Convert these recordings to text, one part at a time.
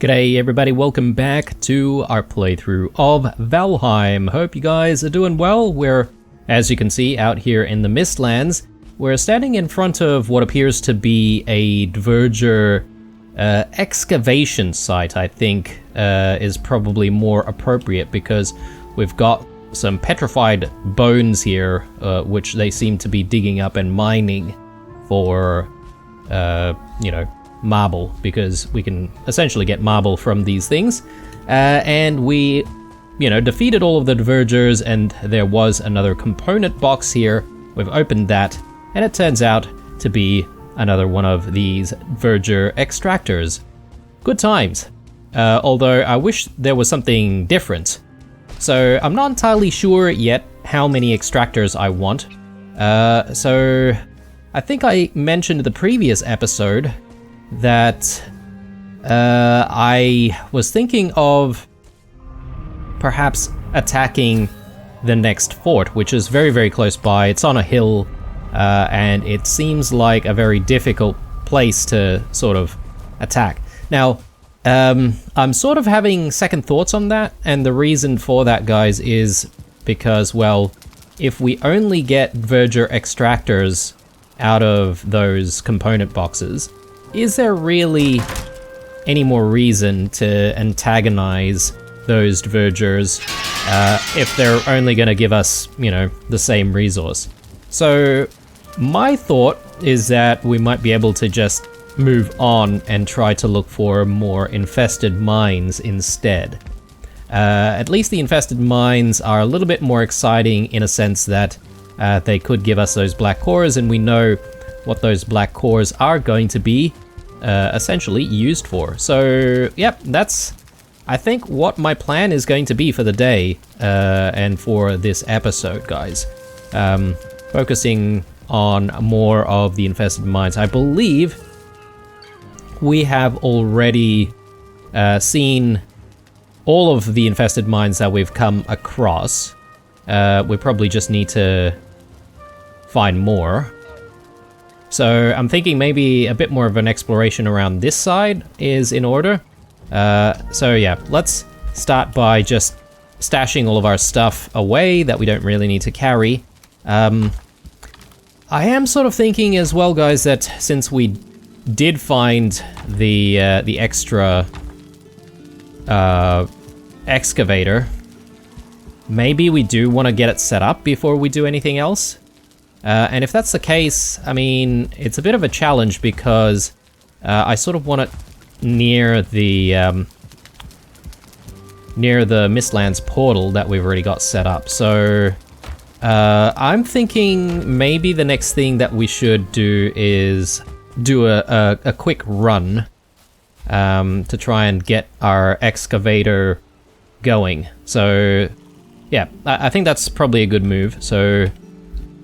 G'day everybody, welcome back to our playthrough of Valheim. Hope you guys are doing well. We're, as you can see, out here in the Mistlands. We're standing in front of what appears to be a Dverger excavation site, I think, is probably more appropriate because we've got some petrified bones here, which they seem to be digging up and mining for, you know, marble, because we can essentially get marble from these things. And we, you know, defeated all of the Dvergers, and there was another component box here. We've opened that, and it turns out to be another one of these Dverger extractors. Good times. Although I wish there was something different. So I'm not entirely sure yet how many extractors I want. So I think I mentioned in the previous episode that I was thinking of perhaps attacking the next fort, which is very, very close by. It's on a hill, and it seems like a very difficult place to sort of attack. Now, I'm sort of having second thoughts on that, and the reason for that, guys, is because, well, if we only get Dverger extractors out of those component boxes, is there really any more reason to antagonize those Dvergers if they're only going to give us, you know, the same resource? So my thought is that we might be able to just move on and try to look for more infested mines instead. At least the infested mines are a little bit more exciting in a sense that they could give us those black cores, and we know what those black cores are going to be essentially used for. So, yep, that's, I think, what my plan is going to be for the day and for this episode, guys. Focusing on more of the infested mines. I believe we have already seen all of the infested mines that we've come across. We probably just need to find more. So I'm thinking maybe a bit more of an exploration around this side is in order. So yeah, let's start by just stashing all of our stuff away that we don't really need to carry. I am sort of thinking as well, guys, that since we did find the extra excavator, maybe we do want to get it set up before we do anything else. And if that's the case, I mean, it's a bit of a challenge because I sort of want it near the Mistlands portal that we've already got set up. So I'm thinking maybe the next thing that we should do is do a quick run to try and get our excavator going. So yeah, I think that's probably a good move. So,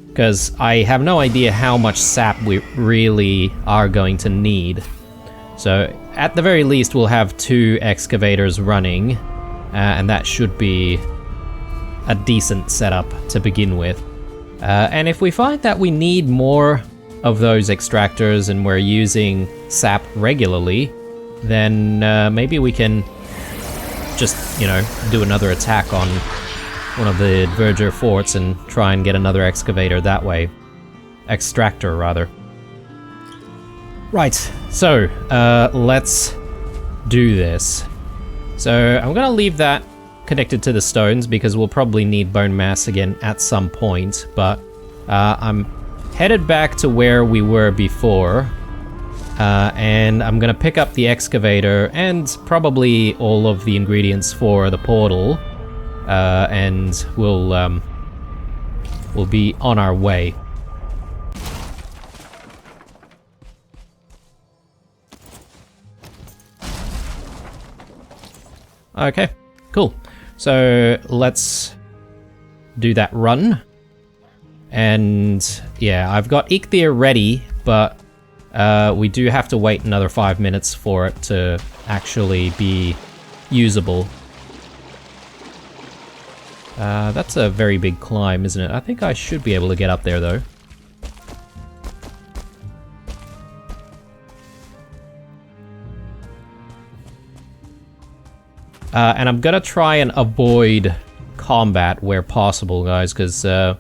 because I have no idea how much sap we really are going to need. So at the very least we'll have 2 excavators running, and that should be a decent setup to begin with. And if we find that we need more of those extractors and we're using sap regularly, then maybe we can just, you know, do another attack on one of the Dverger forts and try and get another excavator that way. Extractor, rather. Right, so let's do this. So I'm gonna leave that connected to the stones because we'll probably need bone mass again at some point, but I'm headed back to where we were before, and I'm gonna pick up the excavator and probably all of the ingredients for the portal, and we'll be on our way. Okay, cool. So let's do that run. And yeah, I've got Ichthir ready, but we do have to wait another 5 minutes for it to actually be usable. That's a very big climb, isn't it? I think I should be able to get up there, though. And I'm gonna try and avoid combat where possible, guys, because there's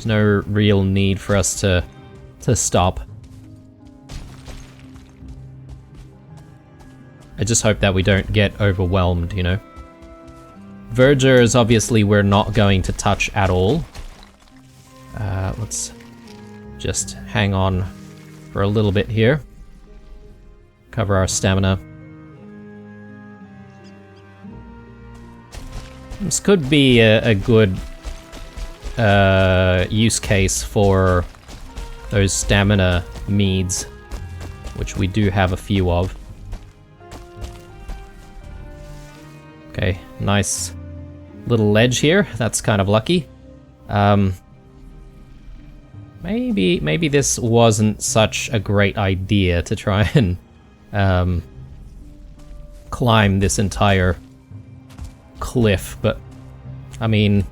no real need for us to stop. I just hope that we don't get overwhelmed, you know? Vergers, obviously, we're not going to touch at all. Let's just hang on for a little bit here. Cover our stamina. This could be a good use case for those stamina meads, which we do have a few of. Okay, nice little ledge here. That's kind of lucky. Maybe this wasn't such a great idea to try and climb this entire cliff, but I mean,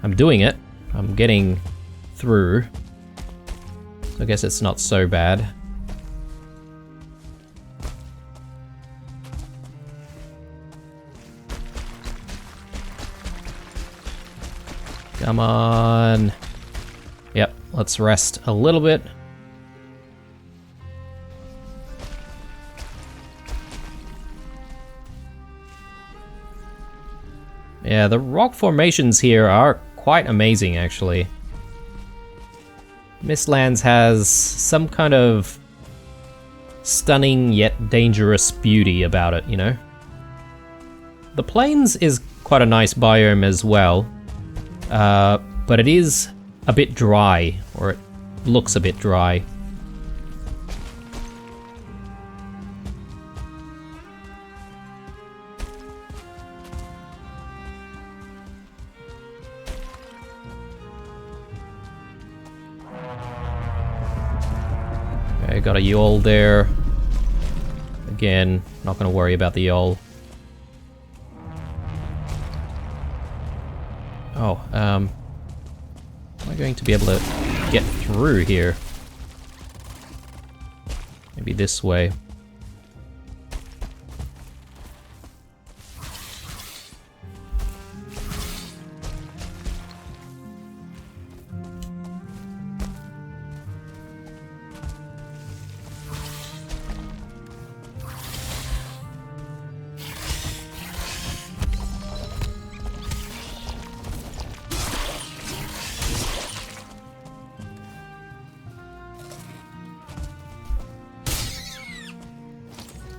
I'm doing it. I'm getting through. So I guess it's not so bad. Come on. Yep, let's rest a little bit. Yeah, the rock formations here are quite amazing, actually. Mistlands has some kind of stunning yet dangerous beauty about it, you know? The plains is quite a nice biome as well, but it is a bit dry, or it looks a bit dry. Okay, got a yawl there. Again, not gonna worry about the yawl. Oh, am I going to be able to get through here? Maybe this way.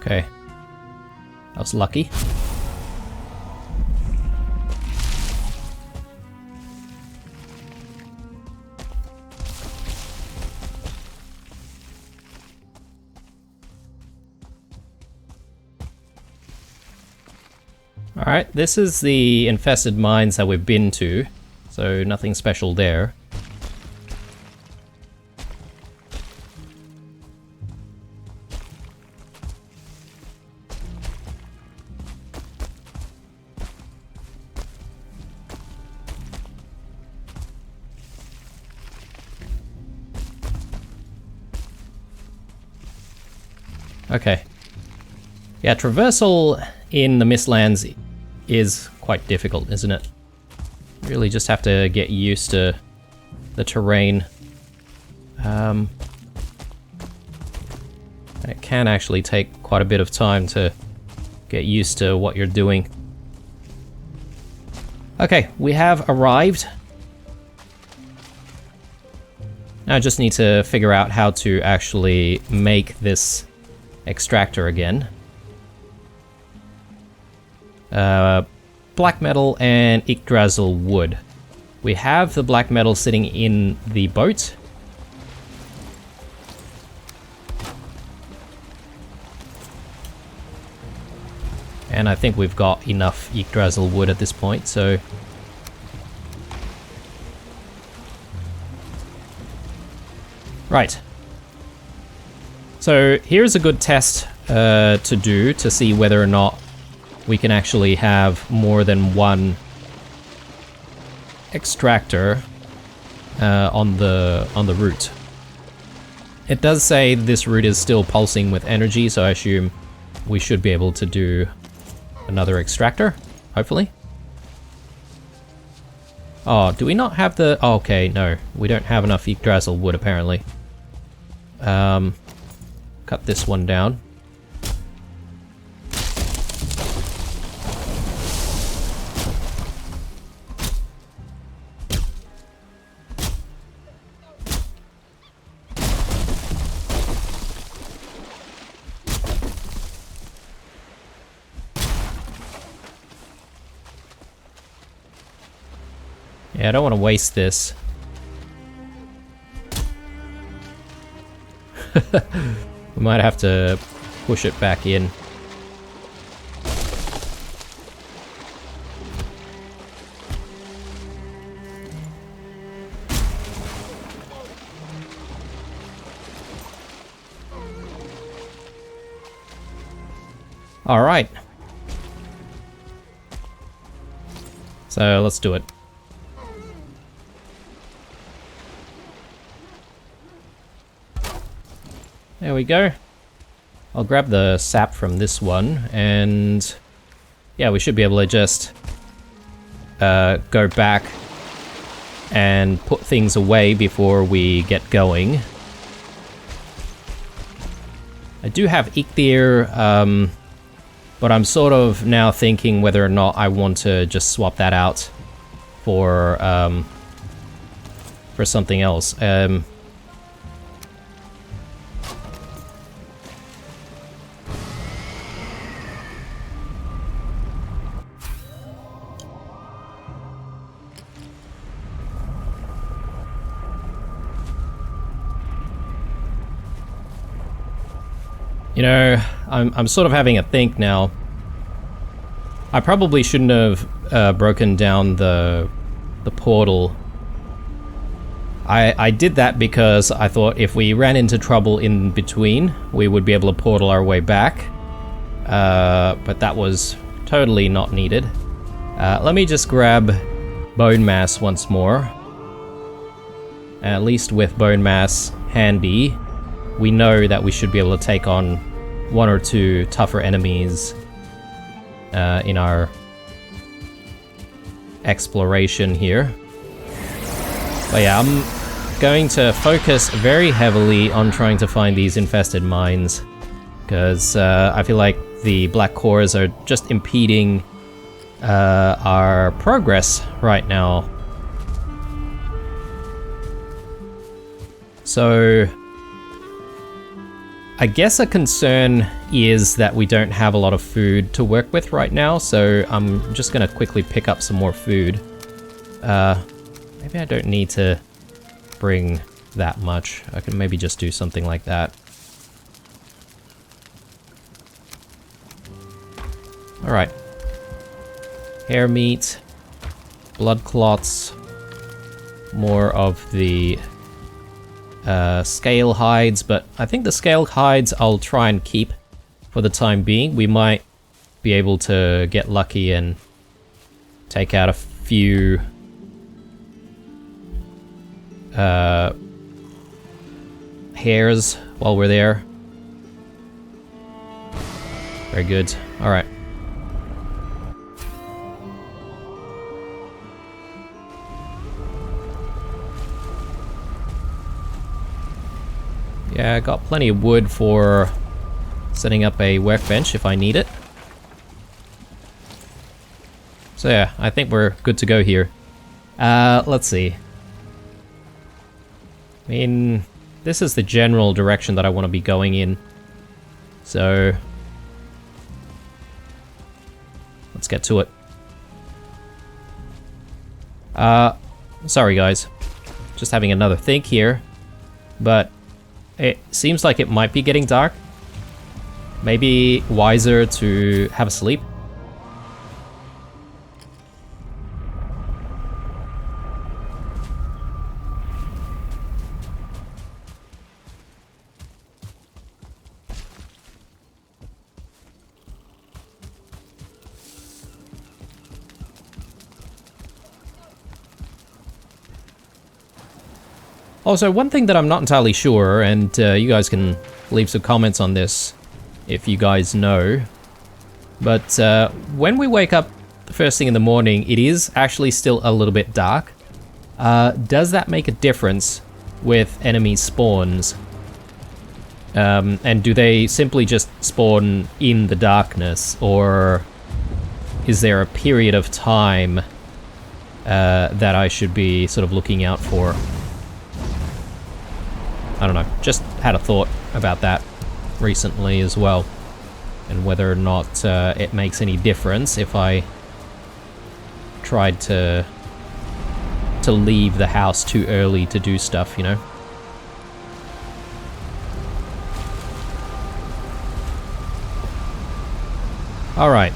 Okay. That was lucky. Alright, this is the infested mines that we've been to, so nothing special there. Okay. Yeah, traversal in the Mistlands is quite difficult, isn't it? Really just have to get used to the terrain. And it can actually take quite a bit of time to get used to what you're doing. Okay, we have arrived. Now I just need to figure out how to actually make this extractor again. Black metal and Yggdrasil wood. We have the black metal sitting in the boat. And I think we've got enough Yggdrasil wood at this point, so... Right. So here's a good test to do to see whether or not we can actually have more than one extractor on the route. It does say this route is still pulsing with energy, so I assume we should be able to do another extractor, hopefully. Oh, do we not have the... Oh, okay, no. We don't have enough Yggdrasil wood, apparently. Cut this one down. Yeah, I don't want to waste this. We might have to push it back in. All right. So let's do it. There we go. I'll grab the sap from this one, and yeah, we should be able to just go back and put things away before we get going. I do have Ichthir, but I'm sort of now thinking whether or not I want to just swap that out for something else. You know, I'm sort of having a think now. I probably shouldn't have broken down the portal. I did that because I thought if we ran into trouble in between, we would be able to portal our way back. But that was totally not needed. Let me just grab bone mass once more. At least with bone mass handy, we know that we should be able to take on one or two tougher enemies in our exploration here. But yeah, I'm going to focus very heavily on trying to find these infested mines, because I feel like the black cores are just impeding our progress right now. So I guess a concern is that we don't have a lot of food to work with right now, so I'm just gonna quickly pick up some more food. Maybe I don't need to bring that much. I can maybe just do something like that. Alright. Hair meat, blood clots, more of the scale hides, but I think the scale hides I'll try and keep for the time being. We might be able to get lucky and take out a few hairs while we're there. Very good. Alright. Yeah, I got plenty of wood for setting up a workbench if I need it. So yeah, I think we're good to go here. Let's see. I mean, this is the general direction that I want to be going in. So let's get to it. Sorry guys. Just having another think here. But it seems like it might be getting dark. Maybe wiser to have a sleep. Also, one thing that I'm not entirely sure, and you guys can leave some comments on this, if you guys know. But when we wake up the first thing in the morning, it is actually still a little bit dark. Does that make a difference with enemy spawns? And do they simply just spawn in the darkness, or is there a period of time that I should be sort of looking out for? I don't know, just had a thought about that recently as well, and whether or not it makes any difference if I tried to leave the house too early to do stuff, you know? Alright.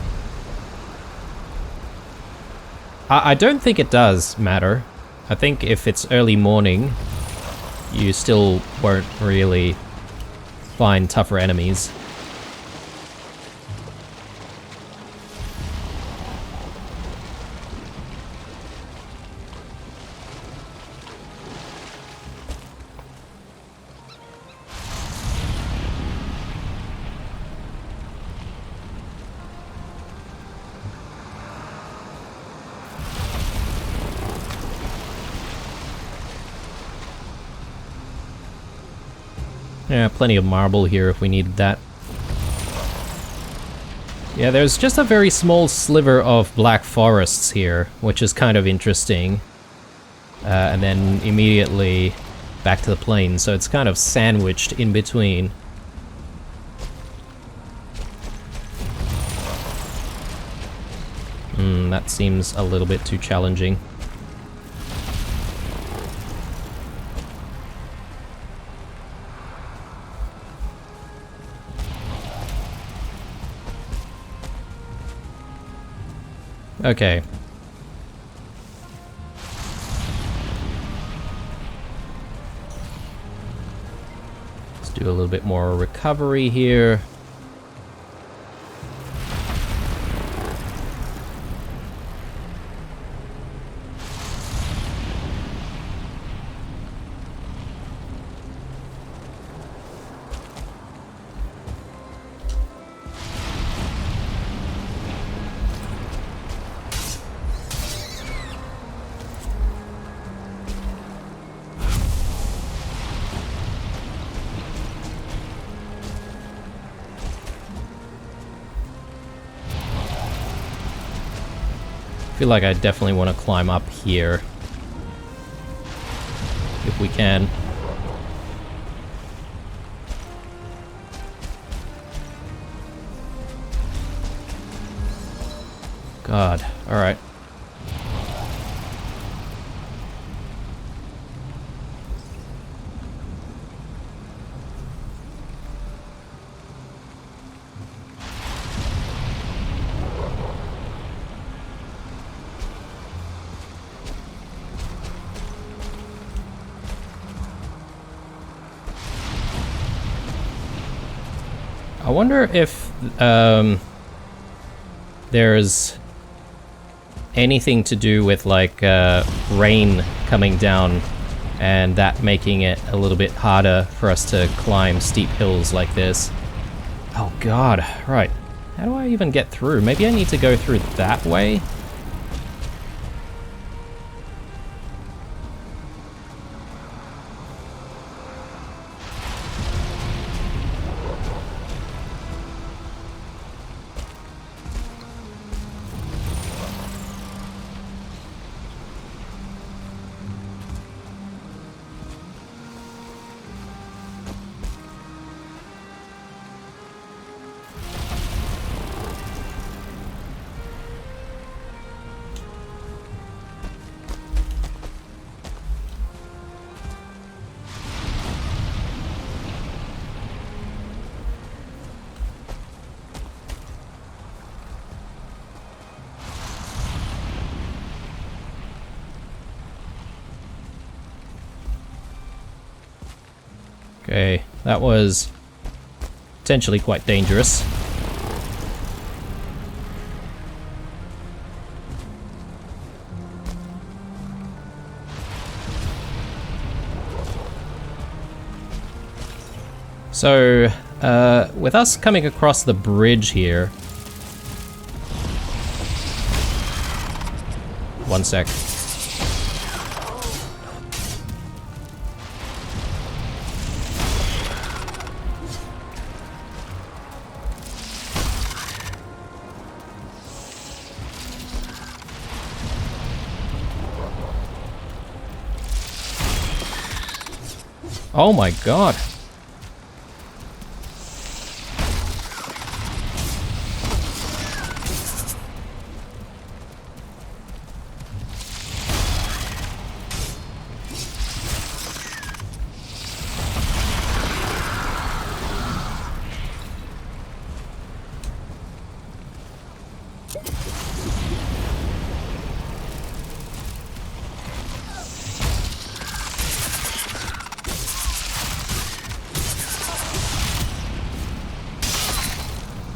I don't think it does matter. I think if it's early morning, you still won't really find tougher enemies. Yeah, plenty of marble here if we needed that. Yeah, there's just a very small sliver of black forests here, which is kind of interesting. And then immediately back to the plain, so it's kind of sandwiched in between. That seems a little bit too challenging. Okay. Let's do a little bit more recovery here. I feel like I definitely want to climb up here if we can. God, alright. I wonder if there's anything to do with like rain coming down and that making it a little bit harder for us to climb steep hills like this. Oh god, right. How do I even get through? Maybe I need to go through that way? Okay, that was potentially quite dangerous. So, with us coming across the bridge here... One sec. Oh my god.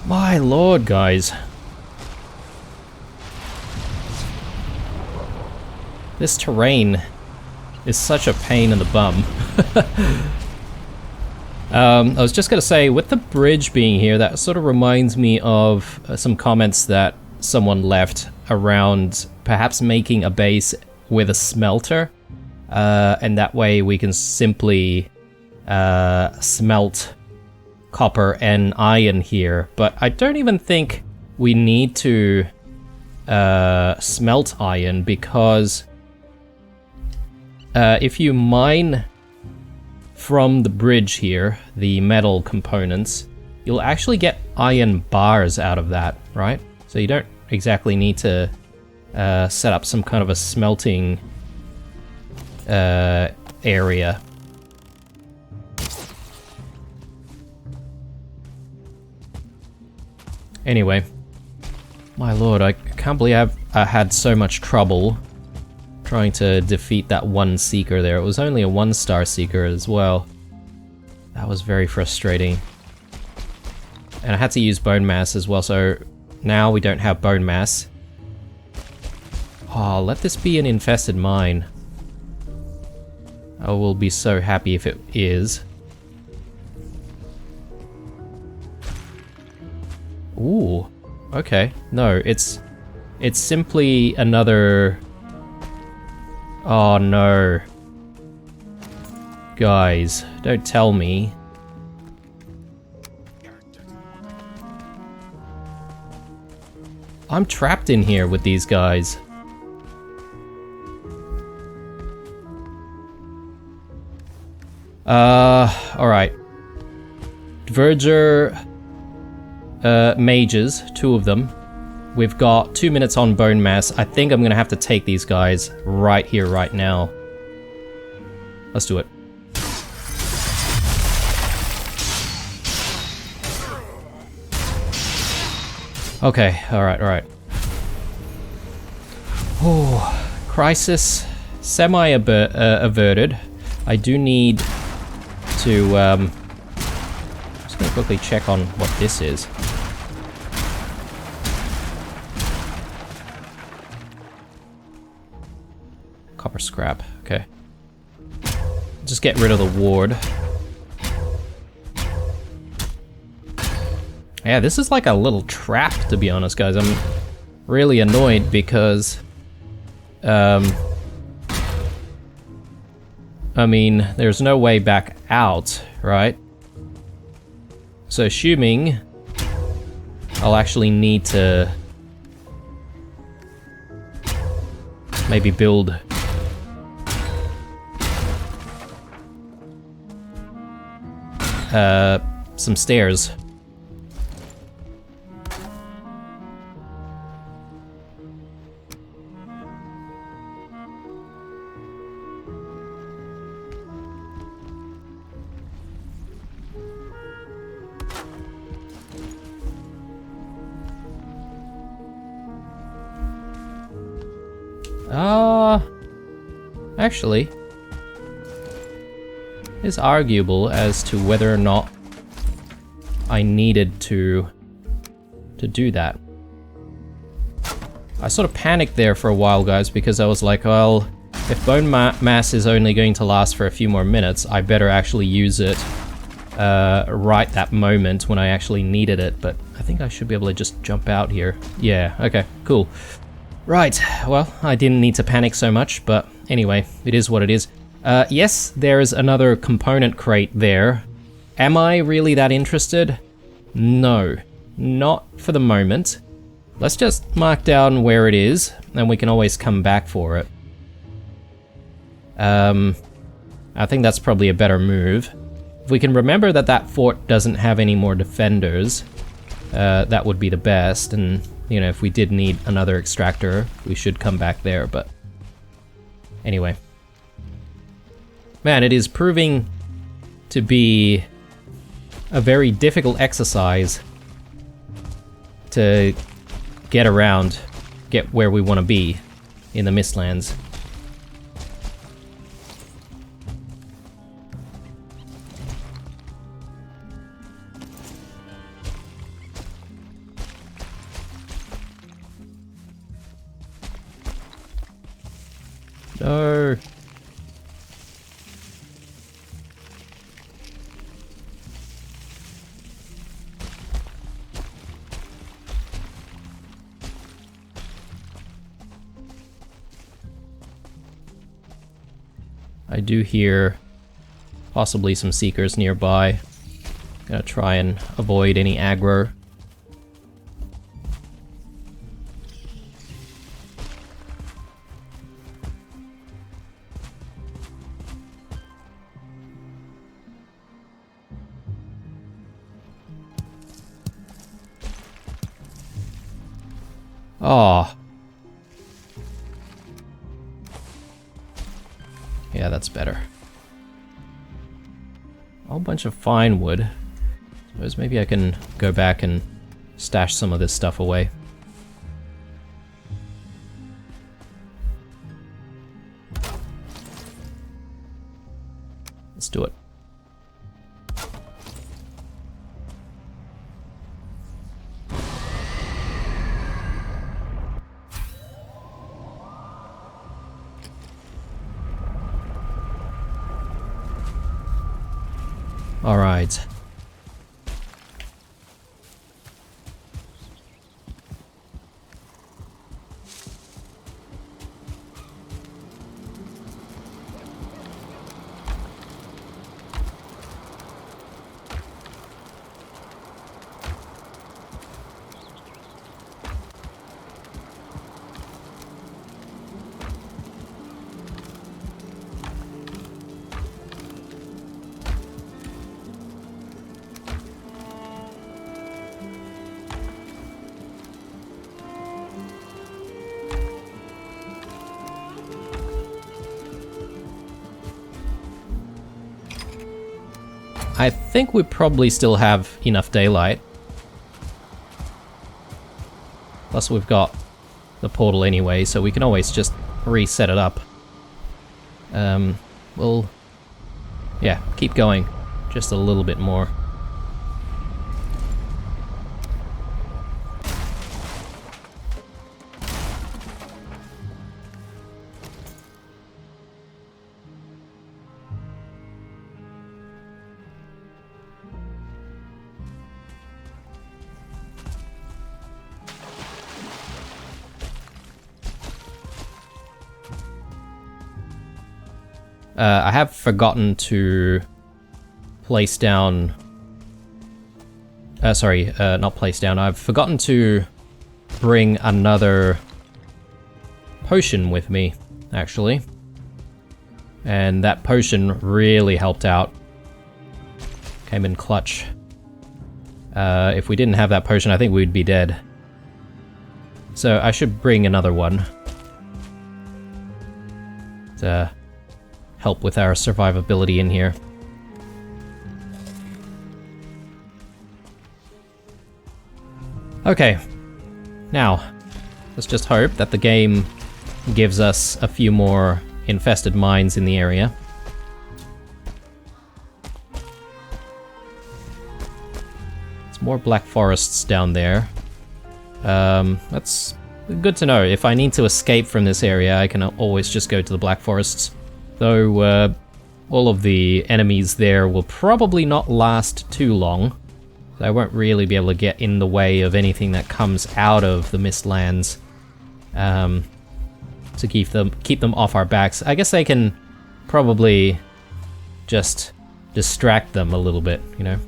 My lord, guys. This terrain is such a pain in the bum. I was just gonna say, with the bridge being here, that sort of reminds me of some comments that someone left around perhaps making a base with a smelter, and that way we can simply smelt copper and iron here, but I don't even think we need to smelt iron, because if you mine from the bridge here, the metal components, you'll actually get iron bars out of that, right? So you don't exactly need to set up some kind of a smelting area. Anyway, my lord, I can't believe I had so much trouble trying to defeat that one seeker there. It was only a 1-star seeker as well. That was very frustrating. And I had to use bone mass as well, so now we don't have bone mass. Oh, let this be an infested mine. I will be so happy if it is. Ooh, okay. No, it's simply another... Oh no. Guys, don't tell me. I'm trapped in here with these guys. Alright. Verger... mages, 2 of them. We've got 2 minutes on bone mass. I think I'm gonna have to take these guys right here, right now. Let's do it. Okay, alright. Oh, crisis semi-averted. I do need to, I'm just gonna quickly check on what this is. Copper scrap, okay. Just get rid of the ward. Yeah, this is like a little trap, to be honest, guys. I'm really annoyed because... I mean, there's no way back out, right? So assuming I'll actually need to maybe build some stairs. Actually, it's arguable as to whether or not I needed to do that. I sort of panicked there for a while, guys, because I was like, well, if bone mass is only going to last for a few more minutes, I better actually use it right that moment when I actually needed it, but I think I should be able to just jump out here. Yeah, okay, cool. Right, well, I didn't need to panic so much, but anyway, it is what it is. Yes, there's another component crate there. Am I really that interested? No, not for the moment. Let's just mark down where it is, and we can always come back for it. I think that's probably a better move. If we can remember that that fort doesn't have any more defenders, that would be the best, and, you know, if we did need another extractor, we should come back there, but... Anyway. Man, it is proving to be a very difficult exercise to get around, get where we want to be in the Mistlands. No. I do hear possibly some seekers nearby. Gonna try and avoid any aggro. Oh. Yeah, that's better. A whole bunch of fine wood. Suppose maybe I can go back and stash some of this stuff away. Let's do it. All right. I think we probably still have enough daylight. Plus we've got the portal anyway, so we can always just reset it up. We'll... yeah, keep going. Just a little bit more. I have forgotten to place down... not place down. I've forgotten to bring another potion with me, actually. And that potion really helped out. Came in clutch. If we didn't have that potion, I think we'd be dead. So I should bring another one. To help with our survivability in here. Okay, now, let's just hope that the game gives us a few more infested mines in the area. There's more black forests down there. That's good to know. If I need to escape from this area, I can always just go to the black forests. Though, all of the enemies there will probably not last too long. So I won't really be able to get in the way of anything that comes out of the Mistlands to keep them off our backs. I guess they can probably just distract them a little bit, you know?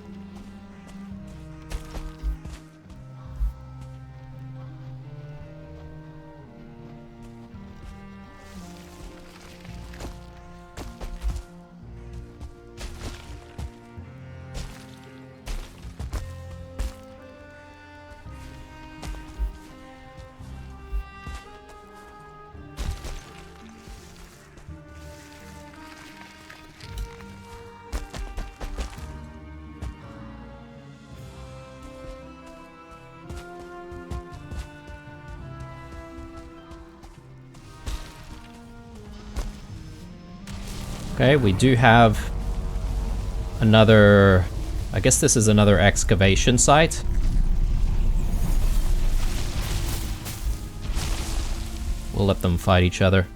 Okay, we do have another... I guess this is another excavation site. We'll let them fight each other.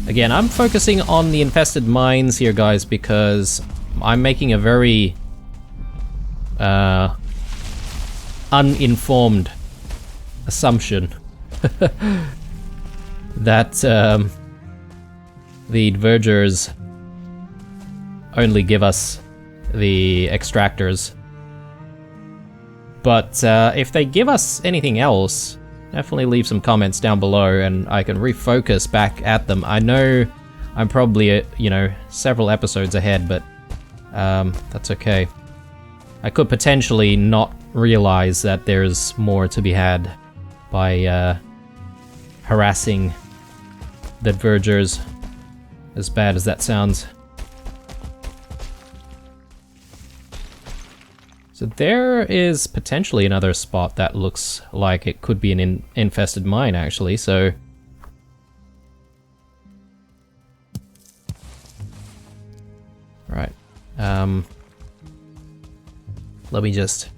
Again, I'm focusing on the infested mines here, guys, because I'm making a very uninformed assumption that the Vergers only give us the extractors. But if they give us anything else, definitely leave some comments down below and I can refocus back at them. I know I'm probably, you know, several episodes ahead, but that's okay. I could potentially not realize that there's more to be had by harassing the Vergers, as bad as that sounds. So there is potentially another spot that looks like it could be an infested mine, actually, so... Right. Let me just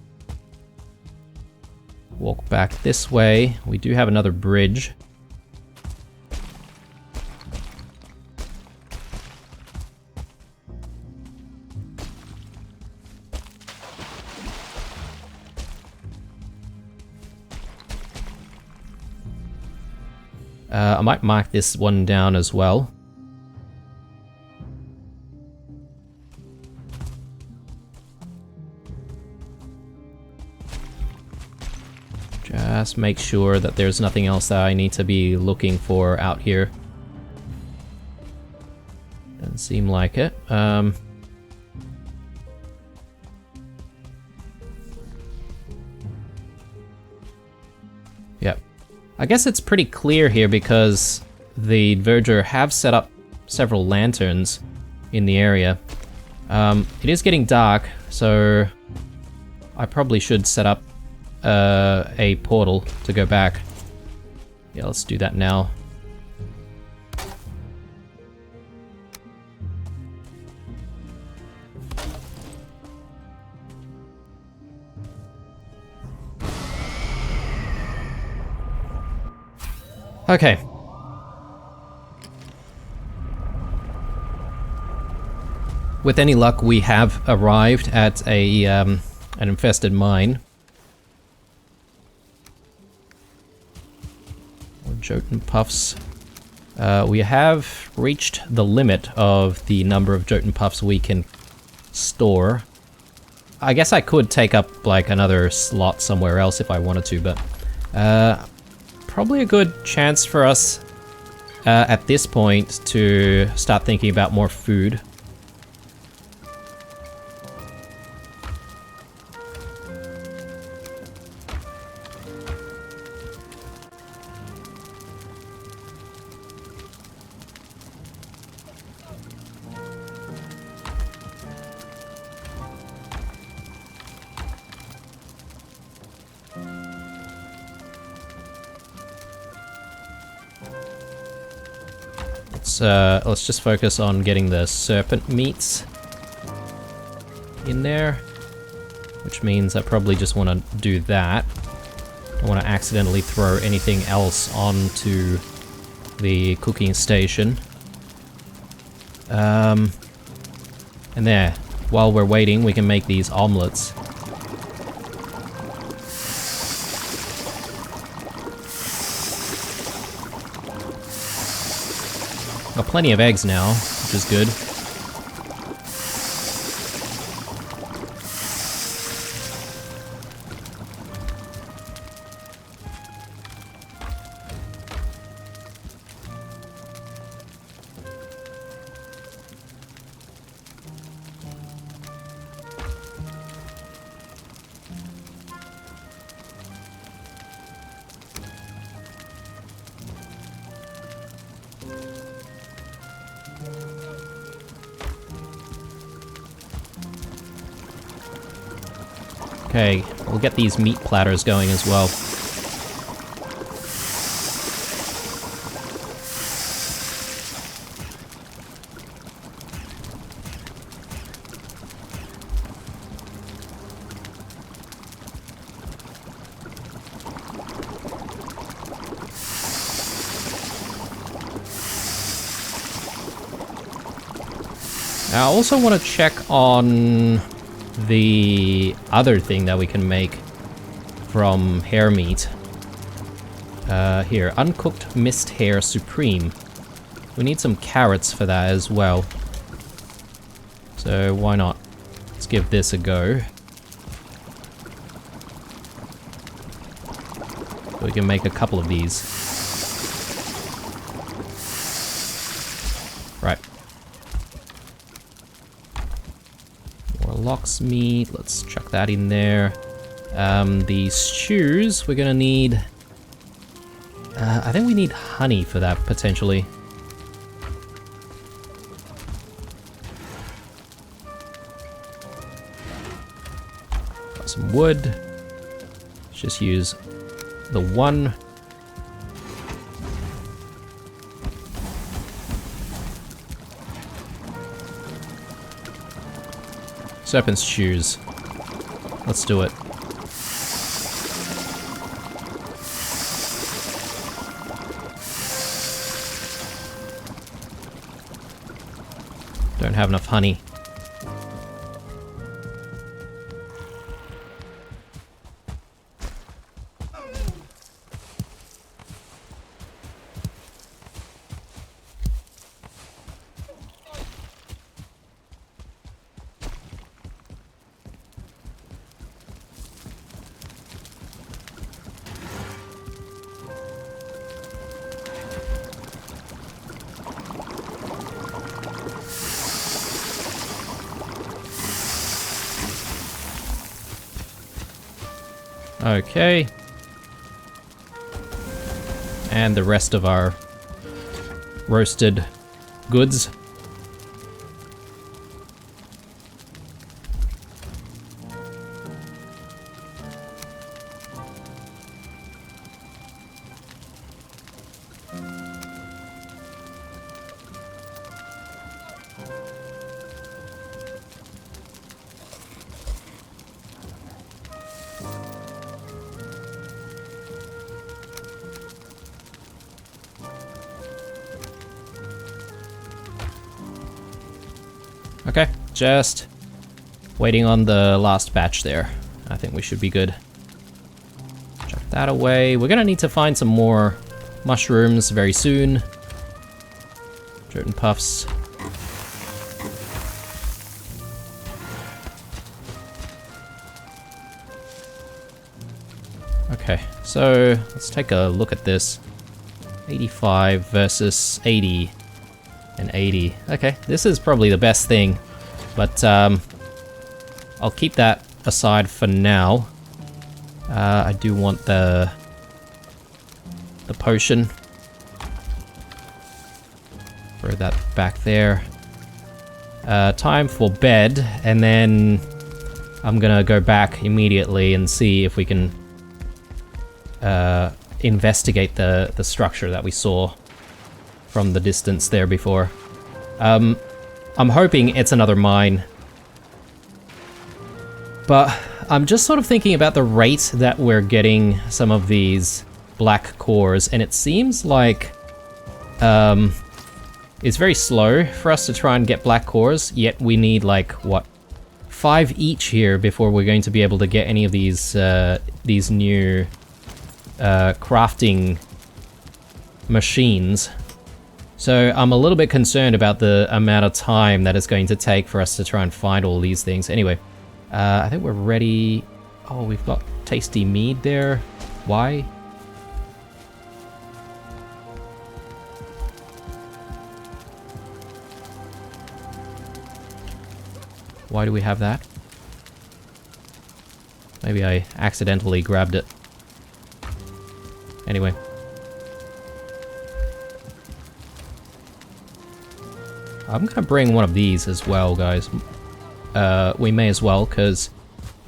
walk back this way. We do have another bridge. I might mark this one down as well. Just make sure that there's nothing else that I need to be looking for out here. Doesn't seem like it. Yep. I guess it's pretty clear here because the Verger have set up several lanterns in the area. It is getting dark, so I probably should set up a portal to go back. Yeah, let's do that now. Okay. With any luck, we have arrived at a an infested mine. Or Jotun puffs. We have reached the limit of the number of Jotun puffs we can store. I guess I could take up like another slot somewhere else if I wanted to, but probably a good chance for us at this point to start thinking about more food. let's just focus on getting the serpent meats in there, which means I probably just want to do that. Don't want to accidentally throw anything else onto the cooking station. And there, while we're waiting, we can make these omelets. Got plenty of eggs now, which is good. Okay, we'll get these meat platters going as well. I also want to check on the other thing that we can make from hare meat. Here, uncooked mist hare supreme. We need some carrots for that as well. So why not? Let's give this a go. We can make a couple of these. Right. Lox meat, let's chuck that in there. The stews, we're gonna need... I think we need honey for that, potentially. Got some wood. Let's just use the one. Serpent's shoes. Let's do it. Don't have enough honey. Okay. And the rest of our roasted goods. Okay, just waiting on the last batch there. I think we should be good. Chuck that away. We're gonna need to find some more mushrooms very soon. Jotun puffs. Okay, so let's take a look at this. 85 versus 80. And 80. Okay, this is probably the best thing, but I'll keep that aside for now. I do want the potion. Throw that back there. Time for bed, and then I'm gonna go back immediately and see if we can investigate the structure that we saw. from the distance there before. I'm hoping it's another mine. But I'm just sort of thinking about the rate that we're getting some of these black cores, and it seems like it's very slow for us to try and get black cores, yet we need like, what, 5 each here before we're going to be able to get any of these new crafting machines. So I'm a little bit concerned about the amount of time that it's going to take for us to try and find all these things. Anyway, I think we're ready. Oh, we've got tasty mead there. Why? Why do we have that? Maybe I accidentally grabbed it. Anyway. I'm gonna bring one of these as well, guys. We may as well, because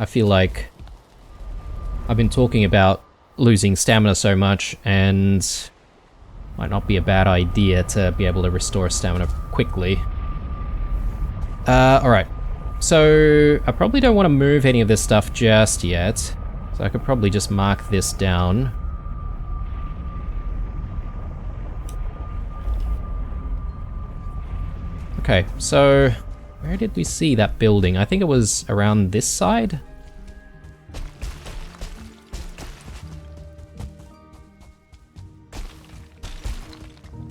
I feel like I've been talking about losing stamina so much, and might not be a bad idea to be able to restore stamina quickly. Alright. So, I probably don't want to move any of this stuff just yet. So I could probably just mark this down. Okay, so where did we see that building? I think it was around this side?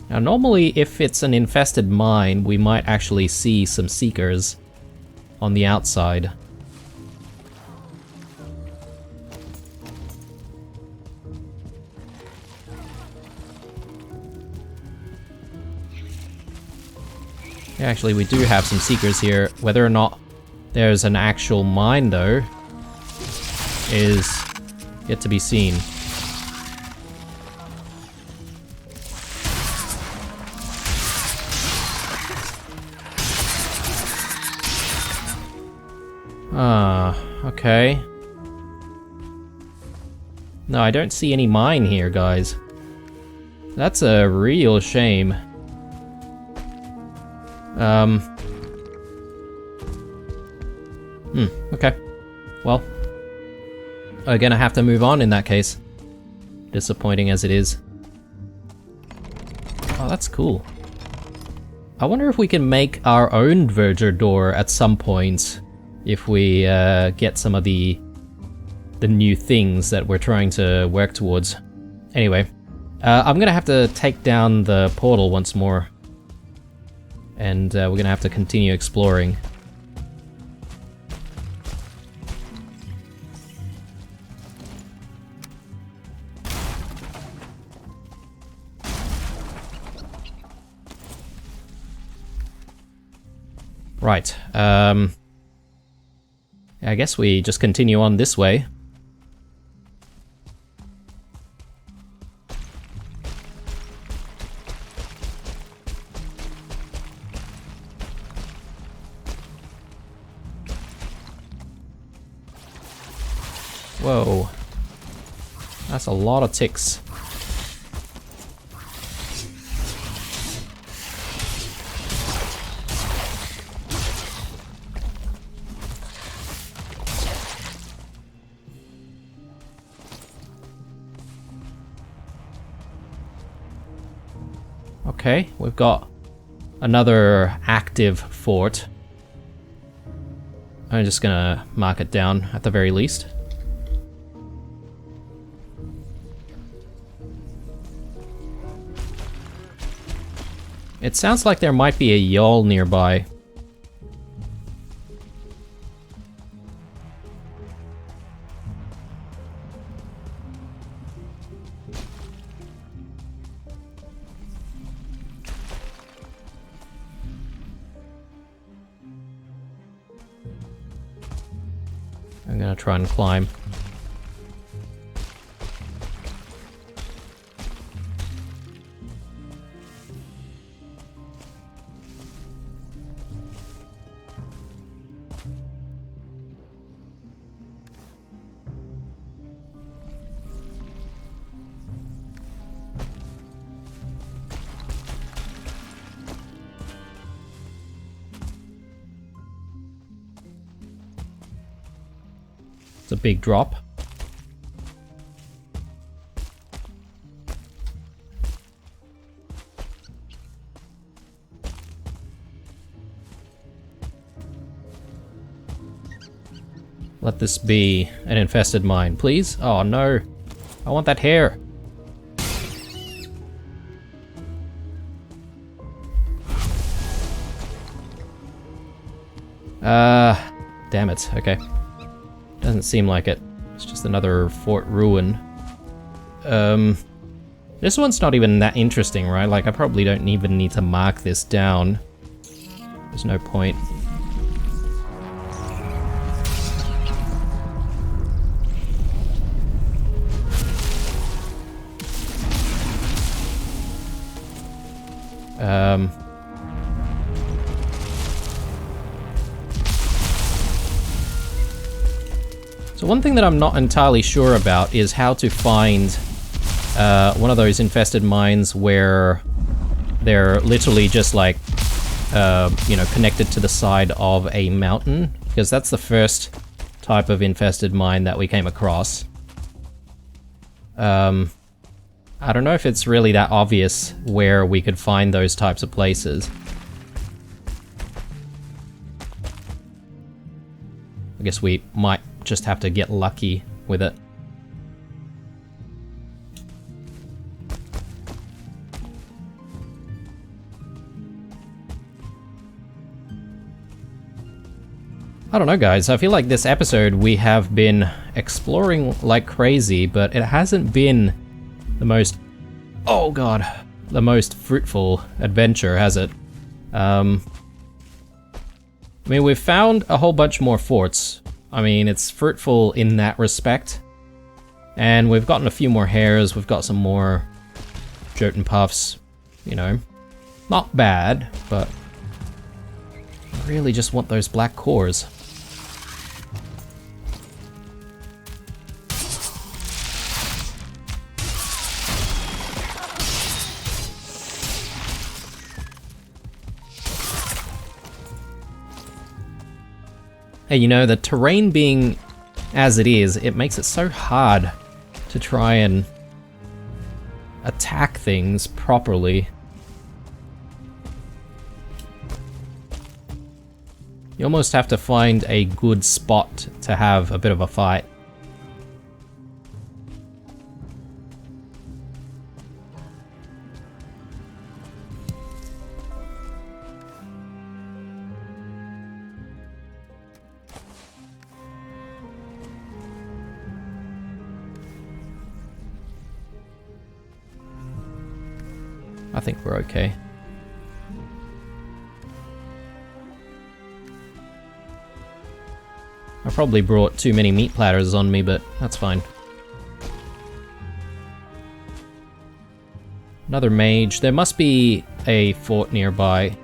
Now normally if it's an infested mine, we might actually see some seekers on the outside. Yeah, actually we do have some seekers here. Whether or not there's an actual mine though is yet to be seen. Okay. No, I don't see any mine here, guys. That's a real shame. Okay. Well, I'm gonna have to move on in that case. Disappointing as it is. Oh, that's cool. I wonder if we can make our own verger door at some point. If we get some of the new things that we're trying to work towards. Anyway, I'm gonna have to take down the portal once more. And we're gonna have to continue exploring. Right, I guess we just continue on this way. Whoa. That's a lot of ticks. Okay, we've got another active fort. I'm just gonna mark it down at the very least. It sounds like there might be a yawl nearby. I'm gonna try and climb. It's a big drop. Let this be an infested mine, please. Oh no, I want that hair. Damn it, okay. Doesn't seem like it. It's just another fort ruin. This one's not even that interesting, right? Like, I probably don't even need to mark this down. There's no point. So one thing that I'm not entirely sure about is how to find one of those infested mines where they're literally just like, you know, connected to the side of a mountain, because that's the first type of infested mine that we came across. I don't know if it's really that obvious where we could find those types of places. I guess we might just have to get lucky with it. I don't know, guys. I feel like this episode we have been exploring like crazy, but it hasn't been the most, oh god, the most fruitful adventure, has it? I mean, we've found a whole bunch more forts. I mean, it's fruitful in that respect. And we've gotten a few more hairs, we've got some more Jotun puffs, you know. Not bad, but I really just want those black cores. Hey, you know, the terrain being as it is, it makes it so hard to try and attack things properly. You almost have to find a good spot to have a bit of a fight. I think we're okay. I probably brought too many meat platters on me, but that's fine. Another mage. There must be a fort nearby.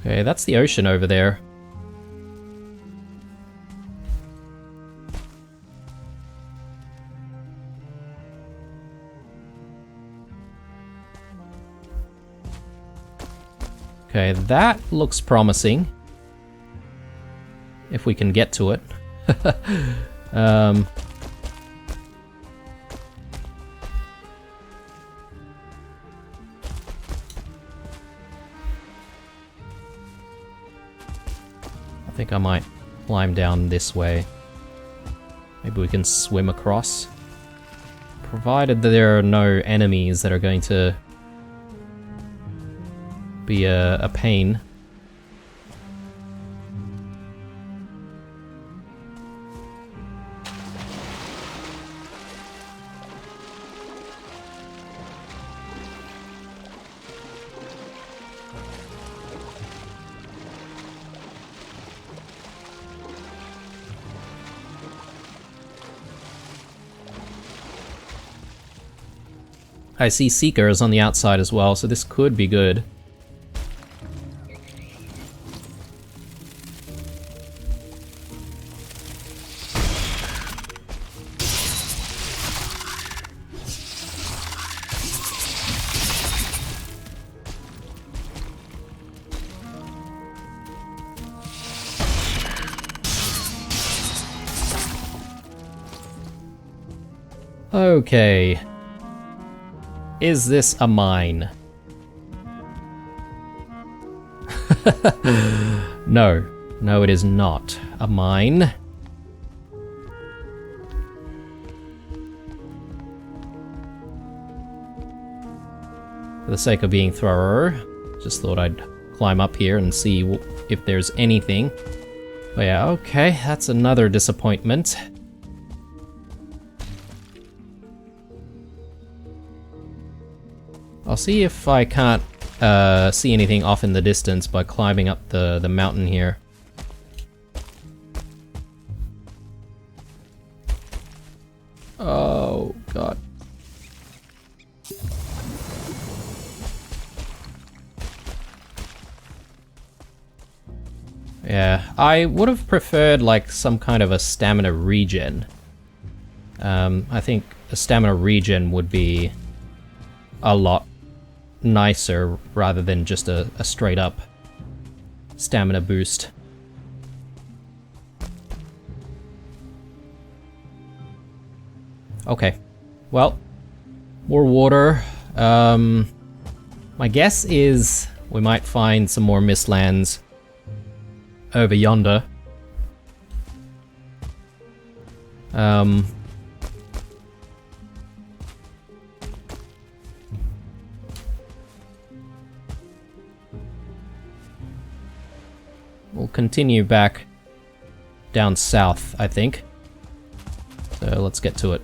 Okay, that's the ocean over there. Okay, that looks promising. If we can get to it. I think I might climb down this way. Maybe we can swim across. Provided that there are no enemies that are going to be a pain. I see Seekers on the outside as well, so this could be good. Okay. Is this a mine? No. No, it is not a mine. For the sake of being thorough, just thought I'd climb up here and see if there's anything. But yeah, okay, that's another disappointment. I'll see if I can't see anything off in the distance by climbing up the mountain here. Oh, God. Yeah, I would have preferred like some kind of a stamina regen. I think a stamina regen would be a lot nicer rather than just a straight up stamina boost. Okay, well, more water. My guess is we might find some more Mistlands over yonder. We'll continue back down south, I think. So let's get to it.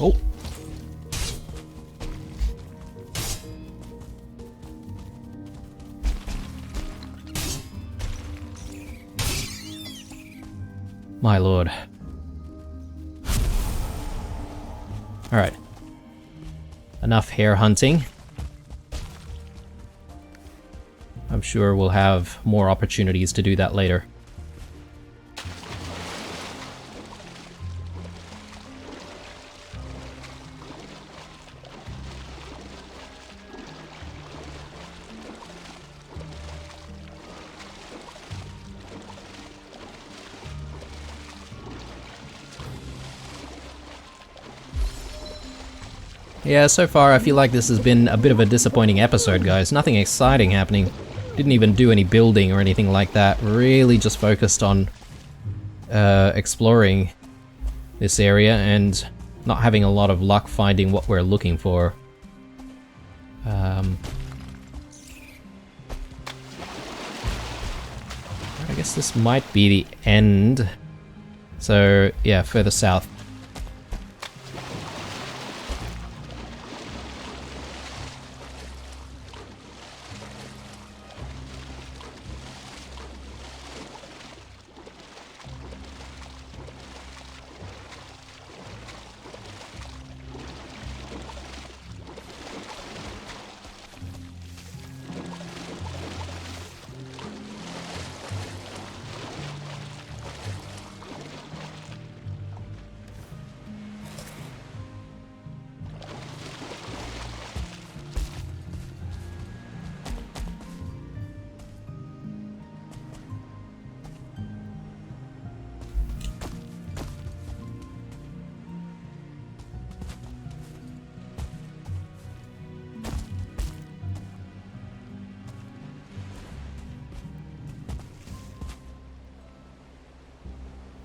Oh. My lord. Alright. Enough hare hunting. I'm sure we'll have more opportunities to do that later. Yeah, so far I feel like this has been a bit of a disappointing episode, guys. Nothing exciting happening. Didn't even do any building or anything like that. Really just focused on exploring this area and not having a lot of luck finding what we're looking for. I guess this might be the end. So, yeah, further south.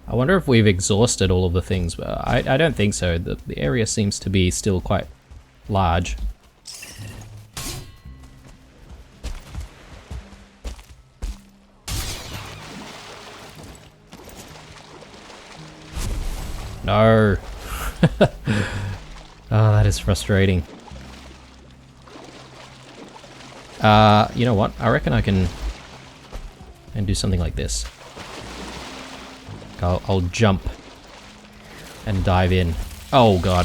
I wonder if we've exhausted all of the things, but I don't think so. The area seems to be still quite large. No. Oh, that is frustrating. You know what? I reckon I can do something like this. I'll jump and dive in. Oh god.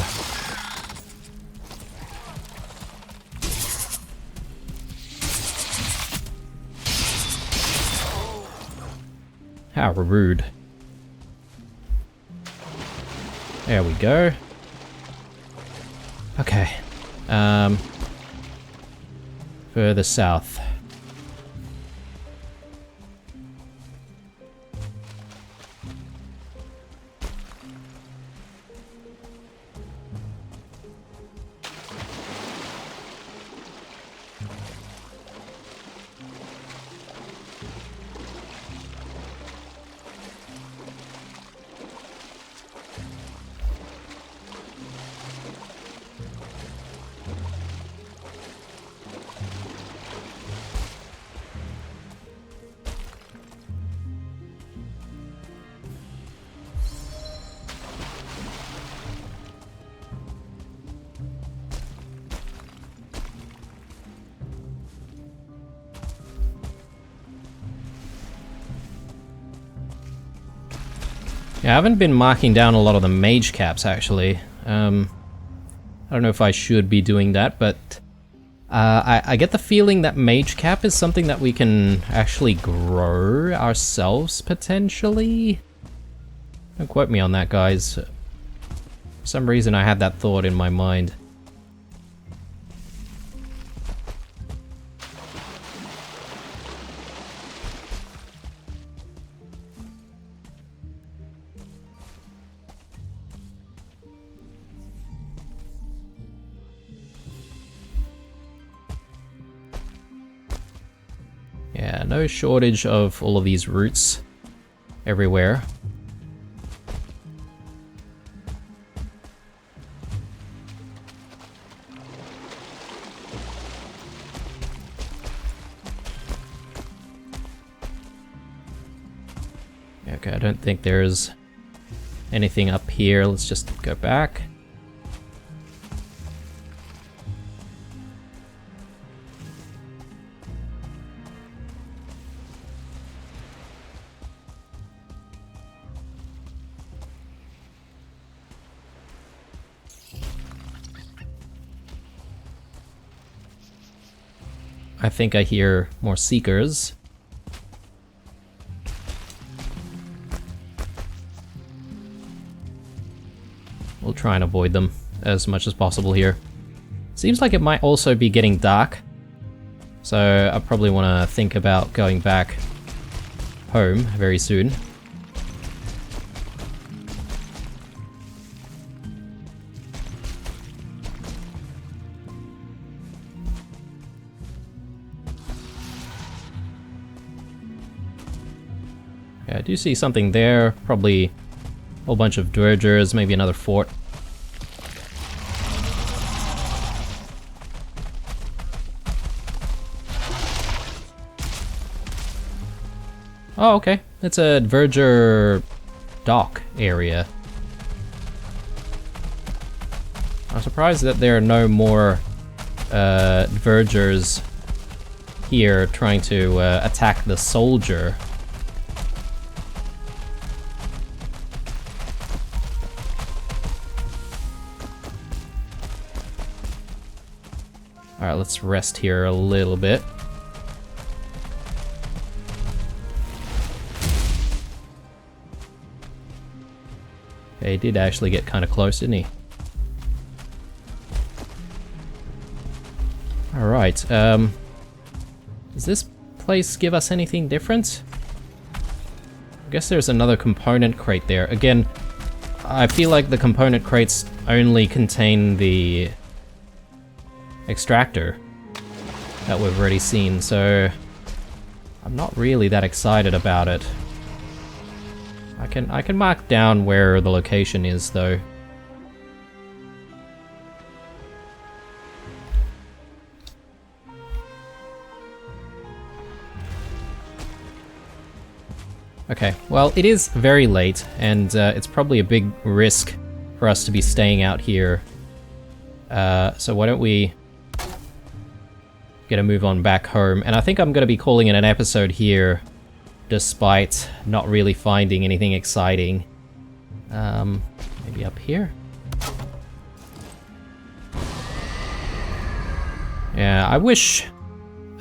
How rude. There we go. Okay. Further south. Yeah, I haven't been marking down a lot of the mage caps, actually. I don't know if I should be doing that, but I get the feeling that mage cap is something that we can actually grow ourselves, potentially? Don't quote me on that, guys. For some reason I had that thought in my mind. Yeah, no shortage of all of these roots everywhere. Okay, I don't think there's anything up here. Let's just go back. I think I hear more seekers. We'll try and avoid them as much as possible here. Seems like it might also be getting dark, so I probably want to think about going back home very soon. Yeah, I do see something there, probably a whole bunch of dredgers, maybe another fort. Oh, okay. It's a verger dock area. I'm surprised that there are no more vergers here trying to attack the soldier. Alright, let's rest here a little bit. Okay, he did actually get kind of close, didn't he? Alright, does this place give us anything different? I guess there's another component crate there. Again, I feel like the component crates only contain the extractor that we've already seen, so I'm not really that excited about it. I can mark down where the location is, though. Okay, well, it is very late, and it's probably a big risk for us to be staying out here. So why don't we get a move on back home? And I think I'm going to be calling it an episode here, despite not really finding anything exciting. Maybe up here? Yeah, I wish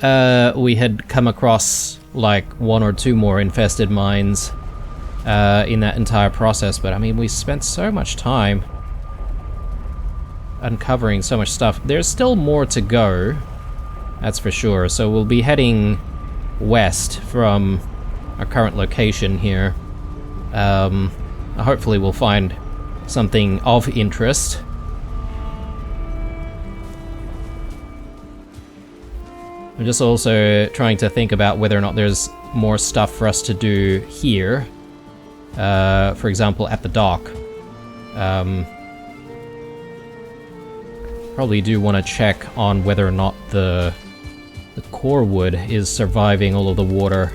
we had come across like 1 or 2 more infested mines. in that entire process, but I mean, we spent so much time uncovering so much stuff. There's still more to go, that's for sure, so we'll be heading west from our current location here. Hopefully we'll find something of interest. I'm just also trying to think about whether or not there's more stuff for us to do here. For example, at the dock. Probably do want to check on whether or not the core wood is surviving all of the water.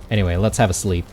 Anyway, let's have a sleep.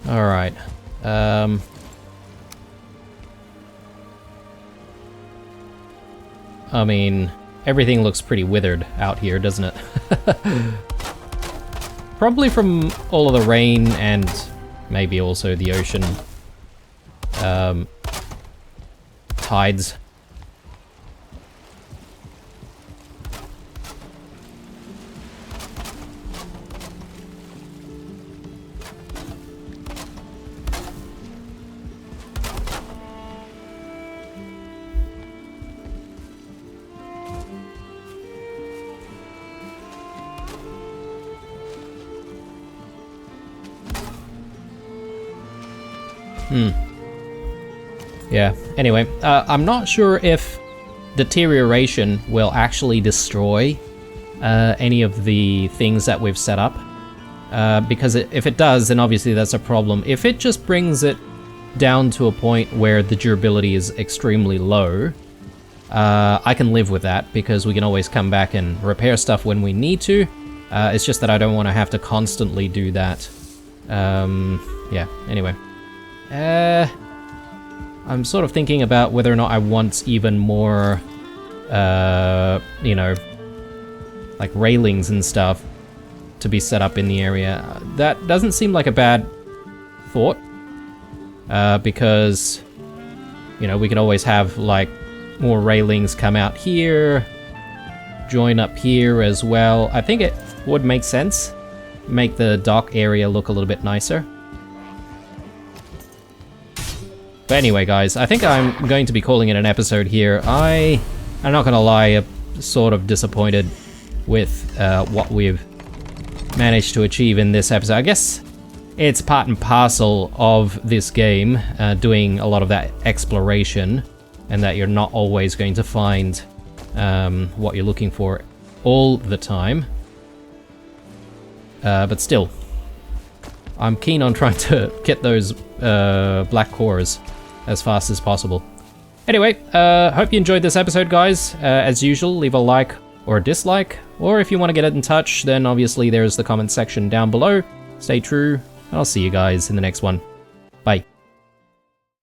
Alright. I mean, everything looks pretty withered out here, doesn't it? Probably from all of the rain and maybe also the ocean tides. Yeah, anyway, I'm not sure if deterioration will actually destroy any of the things that we've set up. Because if it does, then obviously that's a problem. If it just brings it down to a point where the durability is extremely low, I can live with that, because we can always come back and repair stuff when we need to. It's just that I don't want to have to constantly do that. Yeah, anyway. I'm sort of thinking about whether or not I want even more, you know, like railings and stuff to be set up in the area. That doesn't seem like a bad thought, because, you know, we can always have, like, more railings come out here, join up here as well. I think it would make sense, make the dock area look a little bit nicer. But anyway, guys, I think I'm going to be calling it an episode here. I'm not gonna lie, I'm sort of disappointed with what we've managed to achieve in this episode. I guess it's part and parcel of this game, doing a lot of that exploration, and that you're not always going to find what you're looking for all the time. But still, I'm keen on trying to get those black cores as fast as possible. Anyway, hope you enjoyed this episode, guys. As usual, leave a like or a dislike, or if you want to get in touch, then obviously there's the comment section down below. Stay true, and I'll see you guys in the next one. Bye.